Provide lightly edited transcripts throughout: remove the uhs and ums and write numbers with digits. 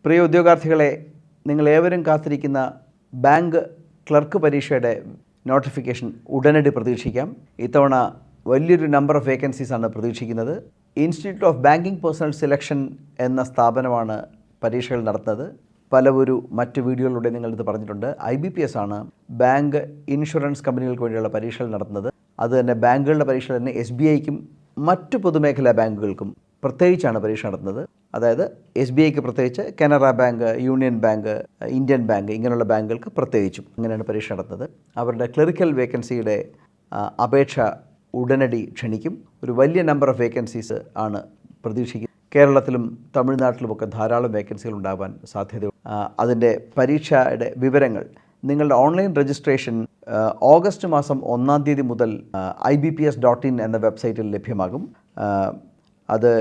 പ്രിയ ഉദ്യോഗാർത്ഥികളെ, നിങ്ങളേവരും കാത്തിരിക്കുന്ന bank clerk പരീക്ഷയുടെ notification ഉടനടി പ്രതീക്ഷിക്കാം. ഇത്തവണ വലിയൊരു നമ്പർ ഓഫ് വേക്കൻസീസാണ് പ്രതീക്ഷിക്കുന്നത്. Institute of banking personal selection എന്ന സ്ഥാപനമാണ് പരീക്ഷകൾ നടത്തുന്നത്. പലവരു മറ്റ് വീഡിയോകളിലൂടെ നിങ്ങളിത് പറഞ്ഞിട്ടുണ്ട്. IBPS ആണ് ബാങ്ക് ഇൻഷുറൻസ് കമ്പനികൾക്ക് വേണ്ടിയുള്ള പരീക്ഷകൾ നടത്തുന്നത്. അതുതന്നെ ബാങ്കുകളുടെ പരീക്ഷ തന്നെ SBIക്കും മറ്റു പൊതുമേഖലാ ബാങ്കുകൾക്കും പ്രത്യേകിച്ചാണ് പരീക്ഷ നടത്തുന്നത്. അതായത് SBIക്ക് പ്രത്യേകിച്ച്, Canara bank, union bank, Indian bank ഇങ്ങനെയുള്ള ബാങ്കുകൾക്ക് പ്രത്യേകിച്ചും അങ്ങനെയാണ് പരീക്ഷ നടത്തുന്നത്. അവരുടെ ക്ലറിക്കൽ വേക്കൻസിയുടെ അപേക്ഷ ഉടനടി ക്ഷണിക്കും. ഒരു വലിയ നമ്പർ ഓഫ് വേക്കൻസീസ് ആണ് പ്രതീക്ഷിക്കുന്നത്. കേരളത്തിലും തമിഴ്നാട്ടിലുമൊക്കെ ധാരാളം വേക്കൻസികൾ ഉണ്ടാകാൻ സാധ്യതയുണ്ട്. അതിൻ്റെ പരീക്ഷയുടെ വിവരങ്ങൾ നിങ്ങളുടെ ഓൺലൈൻ രജിസ്ട്രേഷൻ ഓഗസ്റ്റ് മാസം 1-ാം തീയതി മുതൽ IBPS.in എന്ന വെബ്സൈറ്റിൽ ലഭ്യമാകും. അത്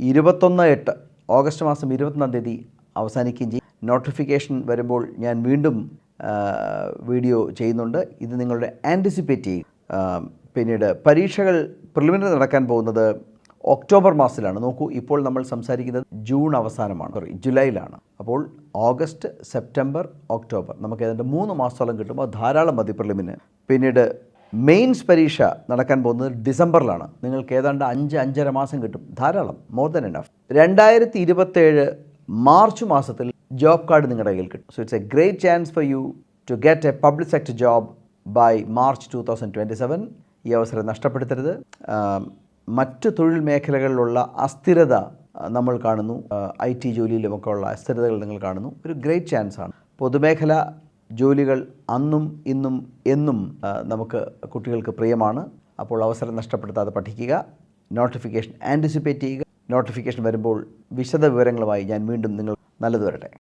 21/8 ഓഗസ്റ്റ് മാസം 21-ാം തീയതി അവസാനിക്കുകയും ചെയ്യും. നോട്ടിഫിക്കേഷൻ വരുമ്പോൾ ഞാൻ വീണ്ടും വീഡിയോ ചെയ്യുന്നുണ്ട്. ഇത് നിങ്ങളുടെ ആൻറ്റിസിപ്പേറ്റ് ചെയ്യും. പിന്നീട് പരീക്ഷകൾ പ്രിലിമിനറി നടക്കാൻ പോകുന്നത് ഒക്ടോബർ മാസത്തിലാണ്. നോക്കൂ, ഇപ്പോൾ നമ്മൾ സംസാരിക്കുന്നത് ജൂൺ അവസാനമാണ്, ജൂലൈയിലാണ്. അപ്പോൾ ഓഗസ്റ്റ്, സെപ്റ്റംബർ, ഒക്ടോബർ നമുക്ക് ഏതാണ്ട് 3 മാസത്തോളം കിട്ടുമ്പോൾ ധാരാളം മതി പ്രിലിമിന്. പിന്നീട് മെയിൻസ് പരീക്ഷ നടക്കാൻ പോകുന്നത് ഡിസംബറിലാണ്. നിങ്ങൾക്ക് ഏതാണ്ട് 5-5.5 മാസം കിട്ടും. ധാരാളം, മോർ ദൻ എനഫ്. 2027 മാർച്ച് മാസത്തിൽ ജോബ് കാർഡ് നിങ്ങളുടെ കയ്യിൽ കിട്ടും. So it's a great chance for you to get a public sector job by March 2027. ഈ അവസരം നഷ്ടപ്പെടുത്തരുത്. മറ്റ് തൊഴിൽ മേഖലകളിലുള്ള അസ്ഥിരത നമ്മൾ കാണുന്നു. IT ജോലിയിലുമൊക്കെ ഉള്ള അസ്ഥിരതകൾ നിങ്ങൾ കാണുന്നു. ഒരു ഗ്രേറ്റ് ചാൻസാണ്. പൊതുമേഖല ജോലികൾ അന്നും ഇന്നും എന്നും നമുക്ക് കുട്ടികൾക്ക് പ്രിയമാണ്. അപ്പോൾ അവസരം നഷ്ടപ്പെടുത്താതെ പഠിക്കുക. നോട്ടിഫിക്കേഷൻ ആൻറ്റിസിപ്പേറ്റ് ചെയ്യുക. നോട്ടിഫിക്കേഷൻ വരുമ്പോൾ വിശദ വിവരങ്ങളുമായി ഞാൻ വീണ്ടും നിങ്ങൾ നല്ലത് വരട്ടെ.